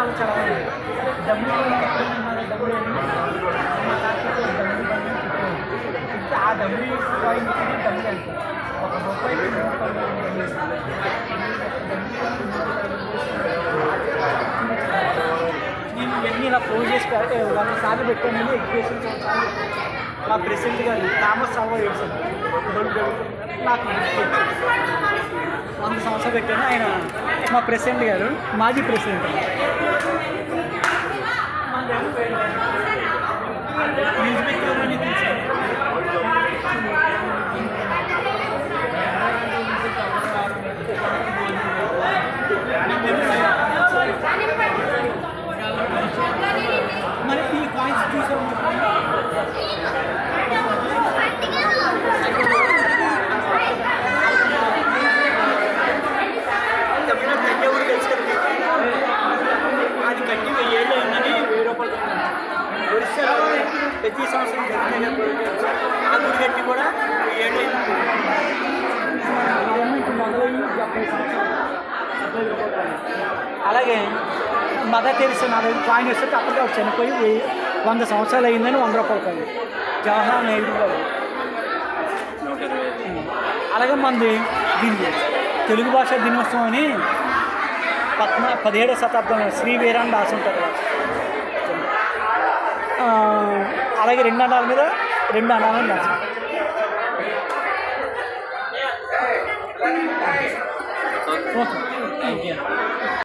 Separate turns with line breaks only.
ఒకసారి
ఆ డబ్బు ఒక రూపాయి నేను ఇవన్నీ ఇలా క్లోజ్ చేసి 100 సార్లు పెట్టాను. ఎడ్యుకేషన్ మా ప్రెసిడెంట్ గారు థామస్ అల్వా ఎడిసన్ నాకు 100 సంవత్సరాలు పెట్టాను. ఆయన మా ప్రెసిడెంట్ గారు, మాజీ ప్రెసిడెంట్. న్యూస్ పేపర్లోనే తెలిసాను. మరి ఈ కాయిన్స్ చూసాము. తంజావూరు తెలుసు కదా, అది కట్టి 1000 ఏళ్ళు అయిందని 1000 రూపాయలు ఒరిస్సా ప్రతి సంవత్సరం జరిగిన ఆ గుడి కట్టి కూడా 1000 ఏళ్ళు అయింది. అలాగే మదర్ తెరిసా నా దగ్గర కాయిన్ వస్తే అప్పటికే చనిపోయి 100 సంవత్సరాలు అయిందని 100 రూపాయలు కాదు. జవహర్లాల్ నెహ్రూ గారు. అలాగే మనది దీన్ని తెలుగు భాషా దినోత్సవం అని 17వ శతాబ్దంలో శ్రీ వీరాన్ని రాసి ఉంటారు. అలాగే 2 అణాల మీద 2 అణాలని రాసి. Okay, thank you.